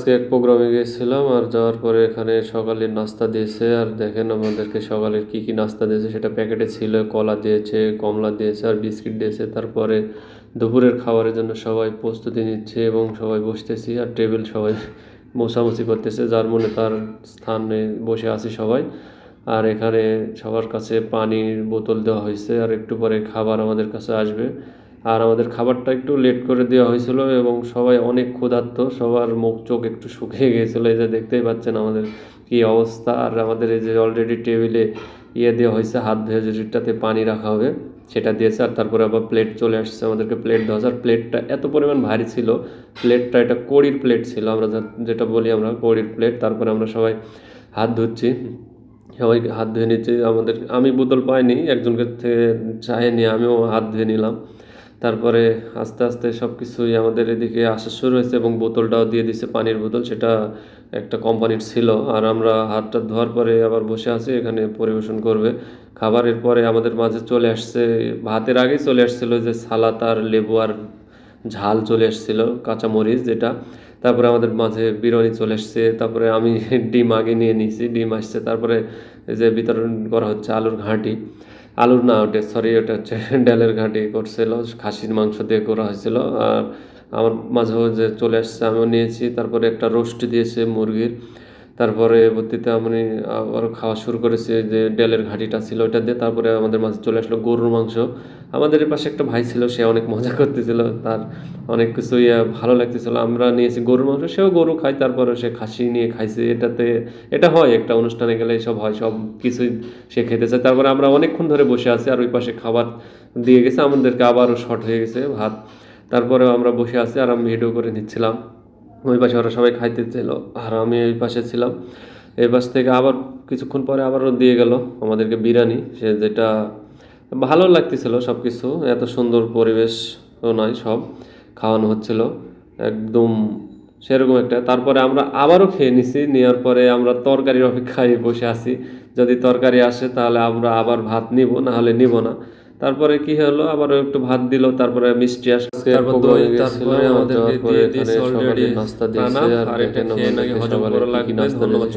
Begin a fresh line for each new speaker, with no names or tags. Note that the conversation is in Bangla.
আজকে এক প্রোগ্রামে গিয়েছিলাম, আর যাওয়ার পরে এখানে সকালের নাস্তা দিয়েছে। আর দেখেন আমাদেরকে সকালের কি কি নাস্তা দিয়েছে, সেটা প্যাকেটে ছিল। কলা দিয়েছে, কমলা দিয়েছে আর বিস্কিট দিয়েছে। তারপরে দুপুরের খাবারের জন্য সবাই প্রস্তুতি নিচ্ছে এবং সবাই বসতেছি, আর টেবিল সবাই মোছামুছি করতেছে, যার মনে তার স্থানে বসে আছি সবাই। আর এখানে সবার কাছে পানির বোতল দেওয়া হয়েছে, আর একটু পরে খাবার আমাদের কাছে আসবে। আর আমাদের খাবারটা একটু লেট করে দেওয়া হয়েছিল এবং সবাই অনেক ক্ষুধার্ত, সবার মুখ চোখ একটু শুকিয়ে গিয়েছিলো। এই যে দেখতেই পাচ্ছেন আমাদের কি অবস্থা। আর আমাদের এই যে অলরেডি টেবিলে দেওয়া হয়েছে, হাত ধুয়ে যেটাতে পানি রাখা হবে সেটা দিয়েছে। আর তারপরে আবার প্লেট চলে আসছে, আমাদেরকে প্লেট দেওয়া হয়েছে। আর প্লেটটা এত পরিমাণ ভারী ছিল, প্লেটটা এটা কড়ির প্লেট ছিল, আমরা যেটা বলি আমরা কড়ির প্লেট। তারপরে আমরা সবাই হাত ধুচ্ছি, সবাই হাত ধুয়ে নিচ্ছে। আমি বোতল পাইনি, একজনকে থেকে চায়ে নিয়ে আমিও হাত ধুয়ে নিলাম। তারপরে আস্তে আস্তে সব কিছুই আমাদের এদিকে আসা শুরু হয়েছে এবং বোতলটাও দিয়ে দিছে, পানির বোতল, সেটা একটা কোম্পানির ছিল। আর আমরা হাতটা ধোয়ার পরে আবার বসে আছি, এখানে পরিবেশন করবে খাবারের পরে আমাদের মাঝে চলে আসছে, ভাতের আগেই চলে আসছিল যে সালাদ আর লেবু আর ঝাল চলে এসেছিল, কাঁচামরিচ যেটা। তারপরে আমাদের মাঝে বিরিয়ানি চলে এসছে। তারপরে আমি ডিম আগে নিয়ে নিয়েছি, ডিম আসছে। তারপরে এই যে বিতরণ করা হচ্ছে আলুর ঘাঁটি, আলুর না ওটা, সরি, ওটা হচ্ছে ডালের ঘাঁটি করছিল, খাসির মাংস দিয়ে করা হয়েছিল। আর আমার মাঝেও যে চলে আসছে, আমিও নিয়েছি। তারপরে একটা রোস্ট দিয়েছে মুরগির। তারপরে পরবর্তীতে আমি আবার খাওয়া শুরু করেছি, যে ডালের ঘাঁটিটা ছিল ওটা দিয়ে। তারপরে আমাদের মাঝে চলে আসলো গরুর মাংস। আমাদের পাশে একটা ভাই ছিল, সে অনেক মজা করতেছিল, তার অনেক কিছুই ভালো লাগতেছিল। আমরা নিয়েছি গরুর মাংস, সেও গরু খায়, তারপরে সে খাসি নিয়ে খাইছে। এটা হয়, একটা অনুষ্ঠানে গেলে এসব হয়, সব কিছুই সে খেতে চায়। তারপরে আমরা অনেকক্ষণ ধরে বসে আছি, আর ওই পাশে খাবার দিয়ে গেছে, আমাদেরকে আবারও শর্ট হয়ে গেছে ভাত। তারপরেও আমরা বসে আছি আর আমি ভিডিও করে নিচ্ছিলাম। ওই পাশে ওরা সবাই খাইতে ছিল, আর আমি ওই পাশে ছিলাম। এই পাশ থেকে আবার কিছুক্ষণ পরে আবারও দিয়ে গেল আমাদেরকে বিরিয়ানি, সে যেটা ভালো লাগতেছিল। সব কিছু এত সুন্দর পরিবেশও নয়, সব খাওয়ানো হচ্ছিল একদম সেরকম একটা। তারপরে আমরা আবারও খেয়ে নিছি, নেওয়ার পরে আমরা তরকারির অপেক্ষায় বসে আছি। যদি তরকারি আসে তাহলে আমরা আবার ভাত নিব, না হলে নিব না। তারপরে কি হলো, আবারও একটু ভাত দিল, তারপরে মিষ্টি আসলো, তারপর দই, তারপরে আমাদেরকে দিয়ে দিয়েছে অলরেডি নাস্তা দিয়েছে। আর এটা খেয়ে নাকি হজম করা লাগবে। ধন্যবাদ।